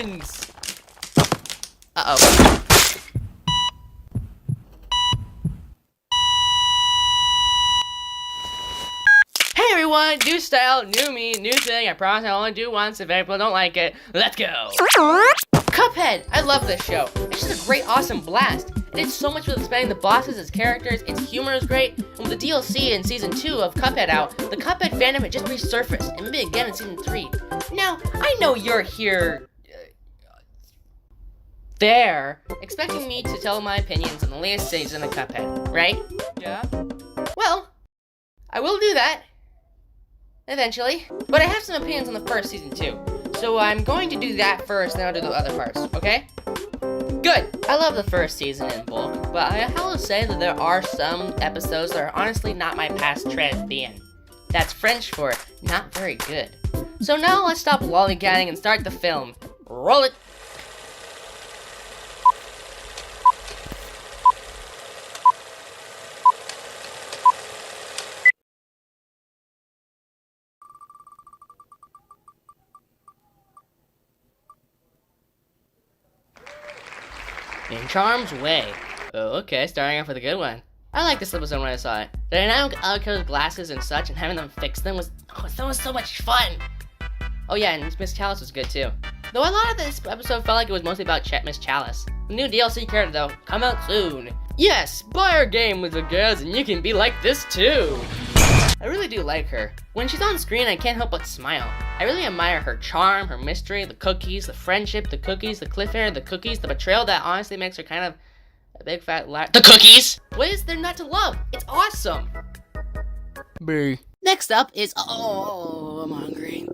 friends! Uh-oh. Hey everyone! New style, new me, new thing. I promise I'll only do once. If people don't like it, let's go! Cuphead! I love this show. It's just a great, awesome blast. It did so much with expanding the bosses, its characters, its humor is great. And with the DLC in Season 2 of Cuphead out, the Cuphead fandom had just resurfaced, and maybe again in Season 3. Now, I know you're here... there, expecting me to tell my opinions on the latest season of Cuphead, right? Yeah? Well, I will do that. Eventually. But I have some opinions on the first season too. So I'm going to do that first, then I'll do the other parts, okay? Good! I love the first season in bulk, but I have to say that there are some episodes that are honestly not my past très bien. That's French for not very good. So now let's stop lollygagging and start the film. Roll it! In Charm's Way. Oh, okay, starting off with a good one. I like this episode when I saw it. The dynamic Alco's glasses and such, and having them fix them was so much fun. Oh yeah, and Miss Chalice was good too. Though a lot of this episode felt like it was mostly about Miss Chalice. The new DLC character though, come out soon. Yes, buy our game with the girls and you can be like this too. I really do like her. When she's on screen, I can't help but smile. I really admire her charm, her mystery, the cookies, the friendship, the cookies, the cliffhanger, the cookies, the betrayal that honestly makes her kind of a big fat The cookies! What is there not to love? It's awesome! B. Next up is... oh, I'm hungry.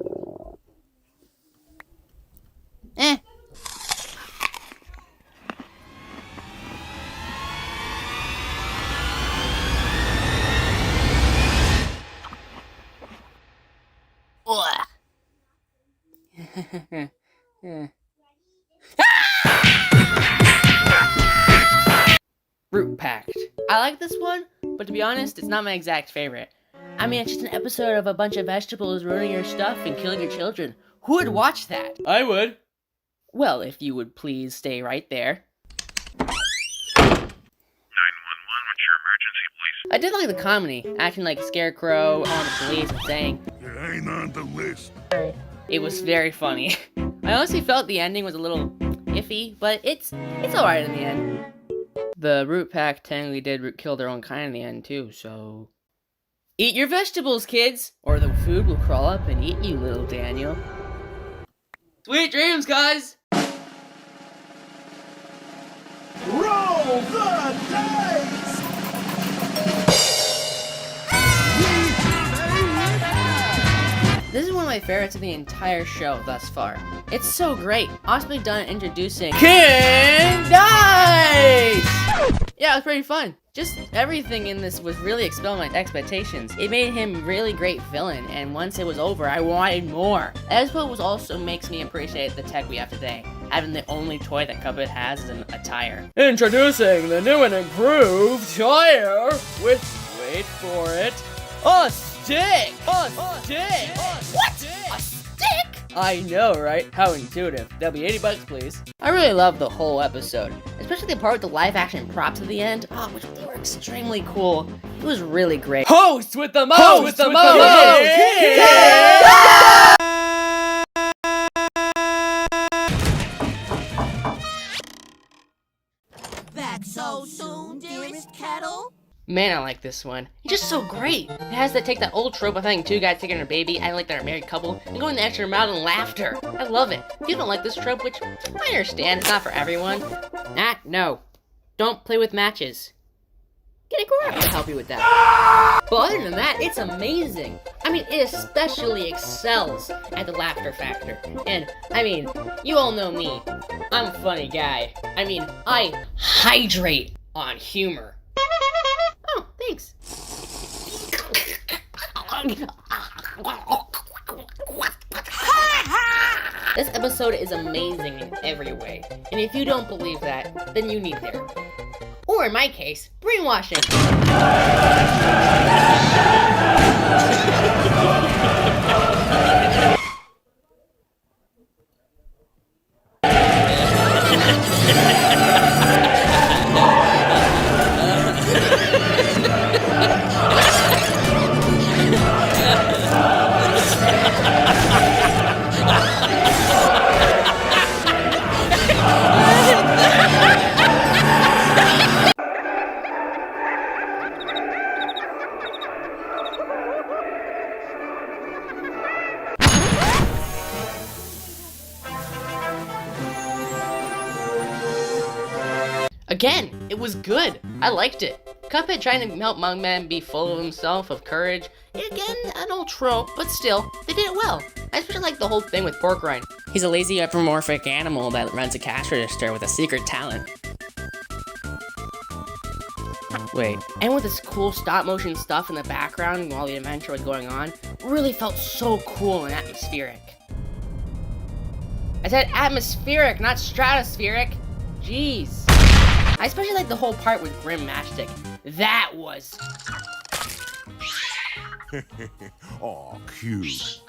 Root Pact. I like this one, but to be honest, it's not my exact favorite. I mean, it's just an episode of a bunch of vegetables ruining your stuff and killing your children. Who would watch that? I would. Well, if you would please stay right there. 911, what's your emergency, please? I did like the comedy, acting like Scarecrow, calling the police and saying, You ain't on the list. It was very funny. I honestly felt the ending was a little iffy, but it's alright in the end. The Root Pack technically did kill their own kind in the end too, so... Eat your vegetables, kids! Or the food will crawl up and eat you, little Daniel. Sweet dreams, guys! Roll the dice! This is one of my favorites of the entire show thus far. It's so great. Awesomely done at introducing King Dice! Yeah, it was pretty fun. Just everything in this was really expelled my expectations. It made him a really great villain, and once it was over, I wanted more. As well, it also makes me appreciate the tech we have today. Having the only toy that Cuphead has is a tire. Introducing the new and improved tire with, wait for it, a stick! A stick! What? A stick? I know, right? How intuitive. That'll be 80 bucks, please. I really love the whole episode, especially the part with the live-action props at the end. Oh, which they were extremely cool. It was really great. Host with the most! Host with the most! Back so soon, dearest kettle? Man, I like this one. It's just so great. It has to take that old trope of having two guys taking their baby, I like they're a married couple, and going the extra mile in laughter. I love it. If you don't like this trope, which I understand, it's not for everyone. No. Don't play with matches. Get a grab to help you with that. But other than that, it's amazing. I mean, it especially excels at the laughter factor. And, I mean, you all know me. I'm a funny guy. I mean, I hydrate on humor. Oh, thanks. This episode is amazing in every way, and if you don't believe that, then you need therapy. Or in my case, brainwashing. Again, it was good. I liked it. Cuphead trying to help Mugman be full of himself, of courage. Again, an old trope, but still, they did it well. I especially like the whole thing with Pork Rind. He's a lazy anthropomorphic animal that runs a cash register with a secret talent. Wait, and with this cool stop motion stuff in the background while the adventure was going on, really felt so cool and atmospheric. I said atmospheric, not stratospheric. Jeez. I especially like the whole part with Grim Matchstick. That was... Aw, cute.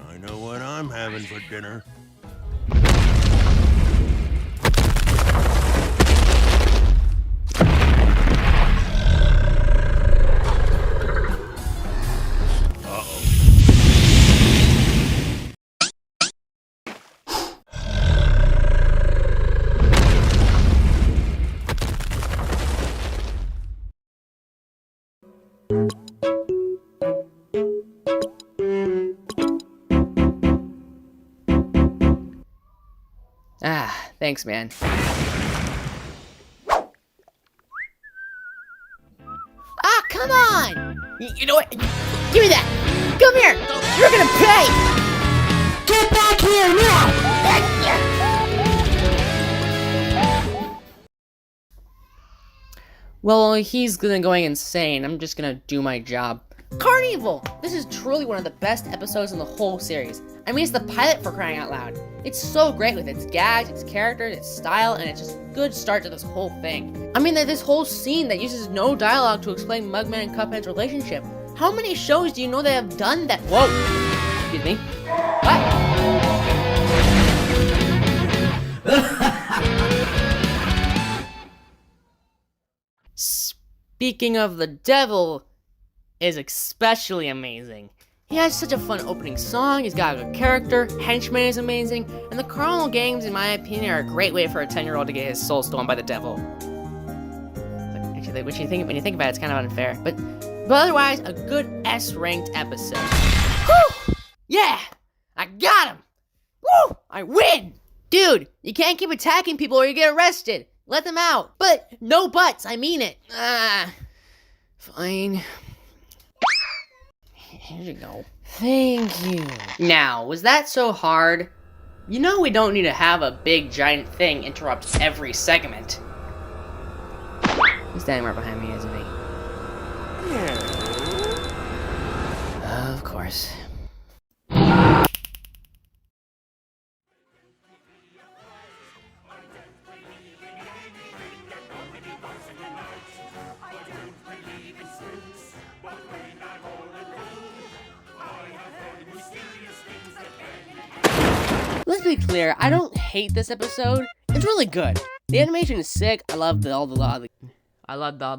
I know what I'm having for dinner. Ah, thanks, man. Ah, come on! You know what? Give me that! Come here! You're gonna pay! Get back here now! Well, he's going insane. I'm just gonna do my job. Carnival! This is truly one of the best episodes in the whole series. I mean, it's the pilot, for crying out loud. It's so great with its gags, its characters, its style, and it's just a good start to this whole thing. I mean, this whole scene that uses no dialogue to explain Mugman and Cuphead's relationship. How many shows do you know they have done that? Whoa! Excuse me. What? Speaking of the devil, is especially amazing. He has such a fun opening song, he's got a good character, Henchman is amazing, and the carnival games, in my opinion, are a great way for a 10-year-old to get his soul stolen by the devil. Actually, when you think about it, it's kind of unfair, but otherwise, a good S-ranked episode. Whew! Yeah! I got him! Woo! I win! Dude, you can't keep attacking people or you get arrested. Let them out. But, no buts, I mean it. Fine. Here you go. Thank you. Now, was that so hard? You know we don't need to have a big giant thing interrupt every segment. He's standing right behind me, isn't he? Of course. Let's be clear, I don't hate this episode. It's really good. The animation is sick. I love I loved all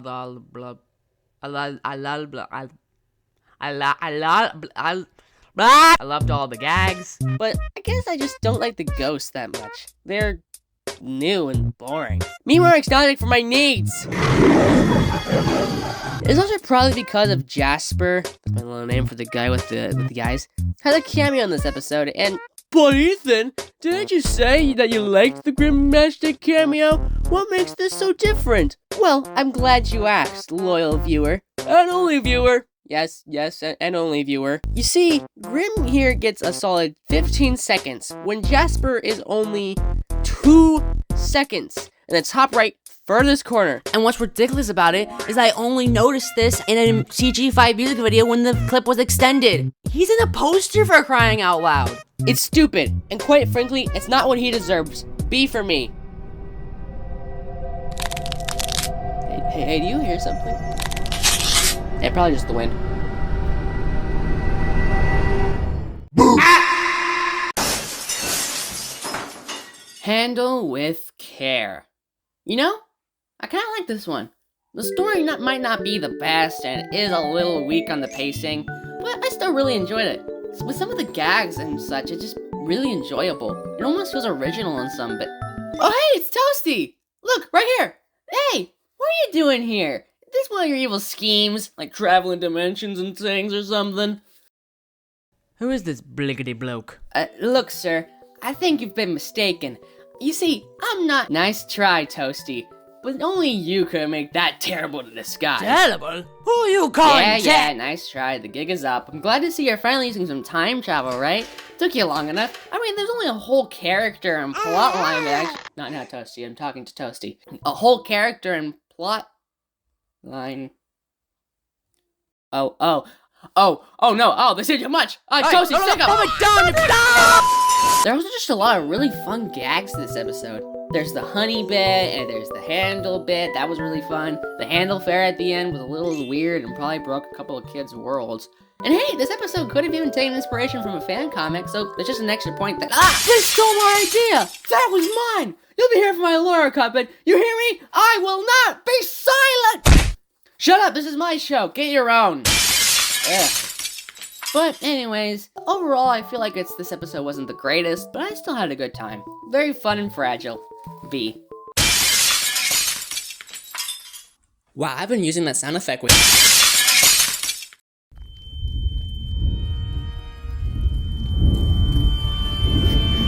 the gags, but I guess I just don't like the ghosts that much. They're new and boring. Me more exotic for my needs. It's also probably because of Jasper, that's my little name for the guy with the eyes, had a cameo in this episode, and but Ethan, didn't you say that you liked the Grim Matchstick cameo? What makes this so different? Well, I'm glad you asked, loyal viewer. And only viewer. Yes, and only viewer. You see, Grim here gets a solid 15 seconds, when Jasper is only 2 seconds. In the top right, furthest corner. And what's ridiculous about it is I only noticed this in a CG5 music video when the clip was extended. He's in a poster, for crying out loud. It's stupid, and quite frankly, it's not what he deserves. B for me. Hey, do you hear something? Yeah, probably just the wind. Handle with care. You know, I kind of like this one. The story might not be the best, and it is a little weak on the pacing, but I still really enjoyed it. With some of the gags and such, it's just really enjoyable. It almost feels original in some bit. Oh hey, it's Toasty! Look, right here! Hey, what are you doing here? Is this one of your evil schemes? Like traveling dimensions and things or something? Who is this bliggity bloke? Look, sir, I think you've been mistaken. You see, I'm not... Nice try, Toasty. But only you could make that terrible to disguise. Terrible? Who you calling? Yeah, nice try. The gig is up. I'm glad to see you're finally using some time travel, right? Took you long enough. I mean, there's only a whole character and plot line that actually... Not Toasty, I'm talking to Toasty. A whole character and plot line... Oh, this is too much! Toasty, stick up! There was just a lot of really fun gags this episode. There's the honey bit, and there's the handle bit. That was really fun. The handle fair at the end was a little weird and probably broke a couple of kids' worlds. And hey, this episode could have even taken inspiration from a fan comic, so there's just an extra point that— they stole my idea! That was mine! You'll be here for my lure, Cuphead. You hear me? I will not be silent! Shut up, this is my show. Get your own. Ugh. But anyways, overall I feel like this episode wasn't the greatest, but I still had a good time. Very fun and fragile. V. Wow, I've been using that sound effect with...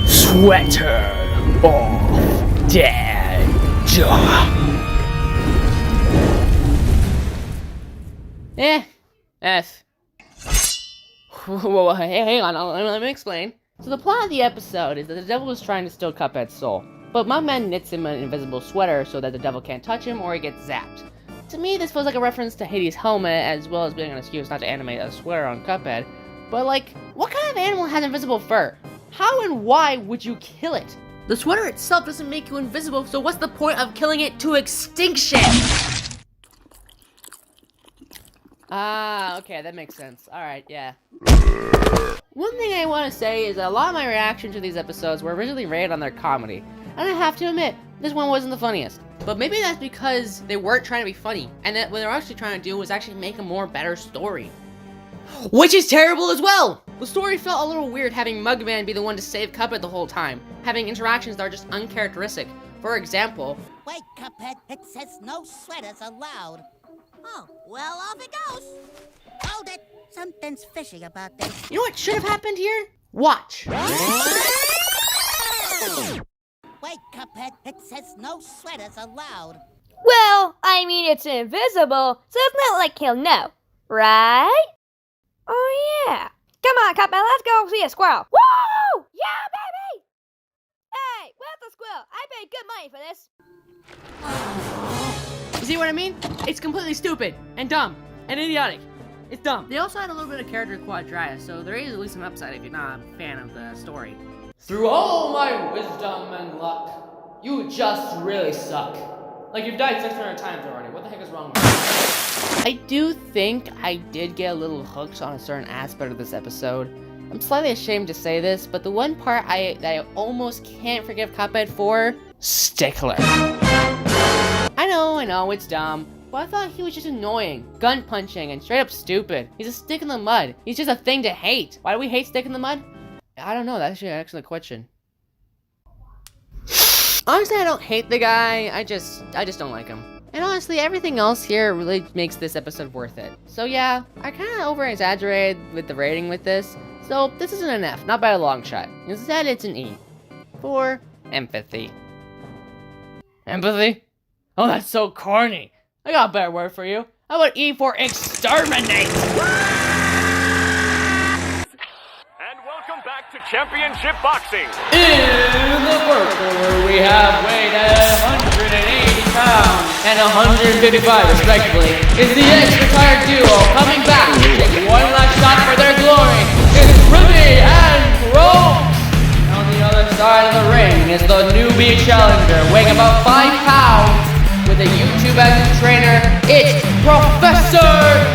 Sweater of Dead. F. Whoa, hang on, let me explain. So the plot of the episode is that the devil is trying to steal Cuphead's soul, but my man knits him an invisible sweater so that the devil can't touch him or he gets zapped. To me, this feels like a reference to Hades' helmet, as well as being an excuse not to animate a sweater on Cuphead. But like, what kind of animal has invisible fur? How and why would you kill it? The sweater itself doesn't make you invisible, so what's the point of killing it to extinction? Ah, okay, that makes sense. Alright, yeah. One thing I want to say is that a lot of my reactions to these episodes were originally rated on their comedy. And I have to admit, this one wasn't the funniest. But maybe that's because they weren't trying to be funny, and that what they were actually trying to do was actually make a more better story. Which is terrible as well! The story felt a little weird having Mugman be the one to save Cuphead the whole time, having interactions that are just uncharacteristic. For example... Wait, Cuphead, it says no sweaters allowed. Oh, well, off it goes. Hold it. Something's fishy about this. You know what should have happened here? Watch. Wait, Cuphead, it says no sweaters allowed. Well, I mean, it's invisible, so it's not like he'll know, right? Oh, yeah. Come on, Cuphead, let's go see a squirrel. Woo! Yeah, baby! Hey, where's the squirrel? I paid good money for this. You see what I mean? It's completely stupid, and dumb, and idiotic. It's dumb. They also had a little bit of character quadritis, so there is at least an upside if you're not a fan of the story. Through all my wisdom and luck, you just really suck. Like, you've died 600 times already. What the heck is wrong with you? I do think I did get a little hooked on a certain aspect of this episode. I'm slightly ashamed to say this, but the one part that I almost can't forgive Cuphead for... Stickler. I know, it's dumb, but I thought he was just annoying, gun punching, and straight up stupid. He's a stick in the mud. He's just a thing to hate. Why do we hate stick in the mud? I don't know, that's actually an excellent question. Honestly, I don't hate the guy, I just don't like him. And honestly, everything else here really makes this episode worth it. So yeah, I kinda over-exaggerated with the rating with this, so this isn't an F, not by a long shot. Instead, it's an E. For empathy. Empathy? Oh, that's so corny. I got a better word for you. How about E for exterminate? And welcome back to Championship Boxing. In the first quarter, we have weighed at 180 pounds and 155 respectively. Is the ex-retired duo coming back to take one last shot for their glory? It's Ruby and Rome. On the other side of the ring is the newbie challenger, weighing about 5 pounds. With a YouTube as his trainer, it's Professor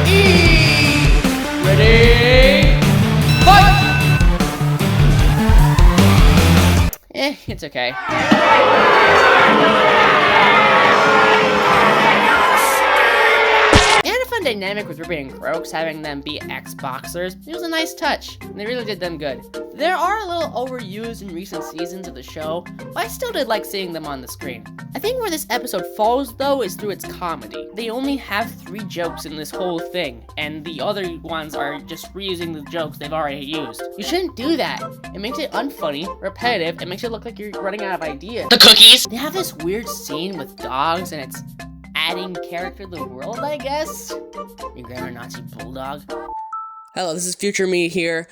E! Ready? Fight! It's okay. And a fun day dynamic with Ruby and Croaks, having them be ex-boxers, it was a nice touch, and they really did them good. They are a little overused in recent seasons of the show, but I still did like seeing them on the screen. I think where this episode falls, though, is through its comedy. They only have 3 jokes in this whole thing, and the other ones are just reusing the jokes they've already used. You shouldn't do that. It makes it unfunny, repetitive, it makes it look like you're running out of ideas. The cookies! They have this weird scene with dogs, and it's adding character to the world, I guess? Your grammar Nazi bulldog. Hello, this is future me here.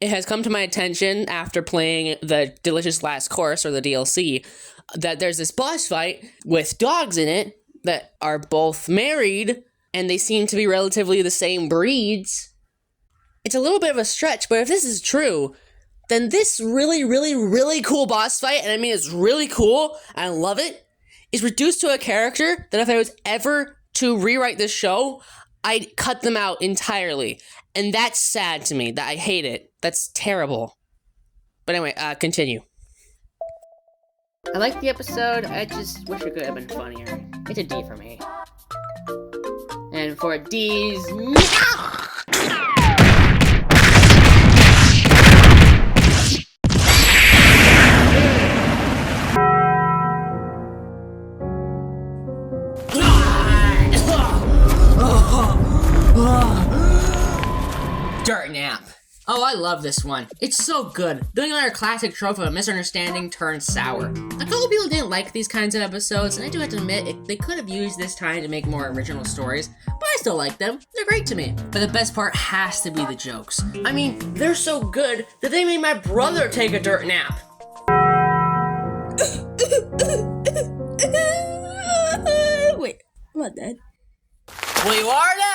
It has come to my attention after playing the Delicious Last Course, or the DLC, that there's this boss fight with dogs in it that are both married, and they seem to be relatively the same breeds. It's a little bit of a stretch, but if this is true, then this really cool boss fight, and I mean it's really cool, I love it, is reduced to a character that if I was ever to rewrite this show, I'd cut them out entirely. And that's sad to me, that I hate it. That's terrible. But anyway, continue. I liked the episode, I just wish it could have been funnier. It's a D for me. And for D's... Dirt nap. Oh, I love this one. It's so good. Doing another classic trope of a misunderstanding turned sour. A couple people didn't like these kinds of episodes, and I do have to admit, they could have used this time to make more original stories, but I still like them. They're great to me. But the best part has to be the jokes. I mean, they're so good that they made my brother take a dirt nap. Wait, I'm not dead. Well, you are now!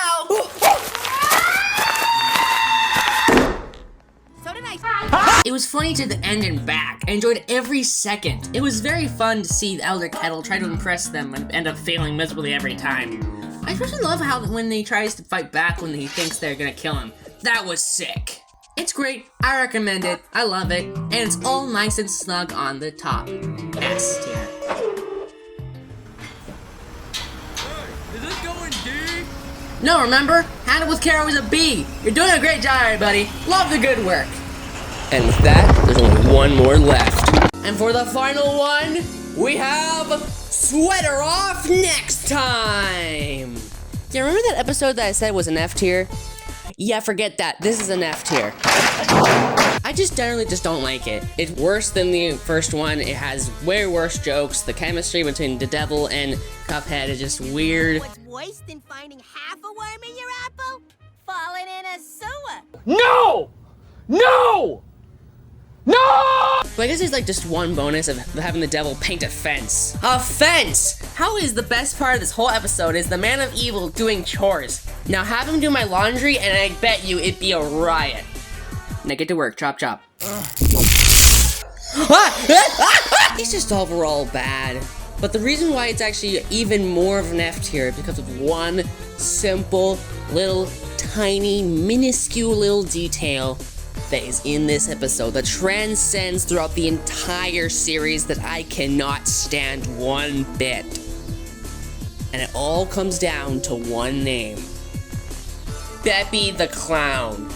It was funny to the end and back. I enjoyed every second. It was very fun to see Elder Kettle try to impress them and end up failing miserably every time. I especially love how when he tries to fight back when he thinks they're gonna kill him. That was sick. It's great, I recommend it, I love it, and it's all nice and snug on the top. S tier. Is this going D? No, remember? Handle with care was a B. You're doing a great job, everybody. Love the good work. And with that, there's only one more left. And for the final one, we have Sweater Off Next Time. Do you remember that episode that I said was an F tier? Yeah, forget that. This is an F tier. I generally don't like it. It's worse than the first one. It has way worse jokes. The chemistry between the devil and Cuphead is just weird. What's worse than finding half a worm in your apple? Falling in a sewer. No! No! No! But I guess there's like just one bonus of having the devil paint a fence. A fence! How is the best part of this whole episode is the man of evil doing chores. Now have him do my laundry and I bet you it'd be a riot. Now get to work, chop chop. It's just overall bad. But the reason why it's actually even more of an F tier is because of one simple, little, tiny, minuscule little detail that is in this episode that transcends throughout the entire series that I cannot stand one bit. And it all comes down to one name. Beppy the Clown.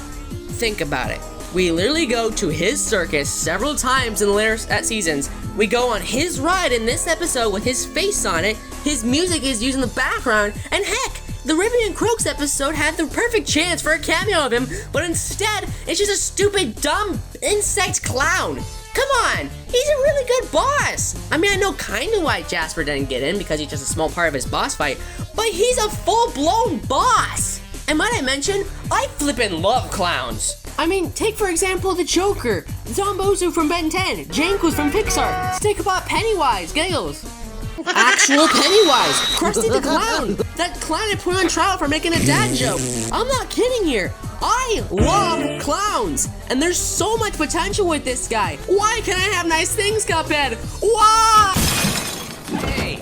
Think about it. We literally go to his circus several times in the later seasons. We go on his ride in this episode with his face on it. His music is used in the background. And heck, the Ribbon and Croaks episode had the perfect chance for a cameo of him, but instead, it's just a stupid, dumb insect clown. Come on, he's a really good boss. I mean, I know kinda why Jasper didn't get in because he's just a small part of his boss fight, but he's a full-blown boss. And might I mention, I flippin' love clowns. I mean, take for example the Joker, Zombozu from Ben 10, Jankus from Pixar, Stickbot Pennywise, Giggles. Actual Pennywise, Krusty the Clown, that clown I put on trial for making a dad joke. I'm not kidding here. I love clowns, and there's so much potential with this guy. Why can't I have nice things, Cuphead? Why? Hey.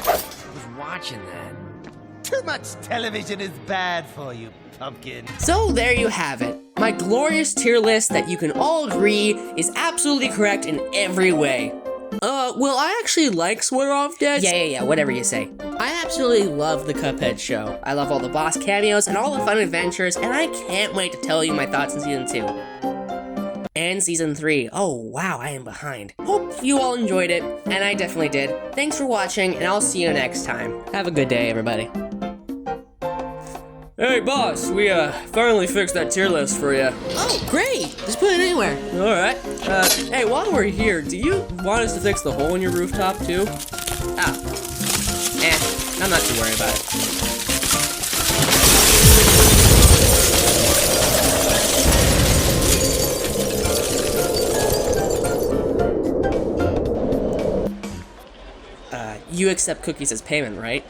I was watching that. Too much television is bad for you, pumpkin. So there you have it. My glorious tier list that you can all agree is absolutely correct in every way. Well, I actually like Sweater Off Dead. Yeah, whatever you say. I absolutely love the Cuphead Show. I love all the boss cameos and all the fun adventures, and I can't wait to tell you my thoughts in Season 2. And Season 3. Oh wow, I am behind. Hope you all enjoyed it, and I definitely did. Thanks for watching, and I'll see you next time. Have a good day, everybody. Hey, boss, we finally fixed that tier list for you. Oh, great! Just put it anywhere. All right. Hey, while we're here, do you want us to fix the hole in your rooftop too? I'm not too worried about it. You accept cookies as payment, right?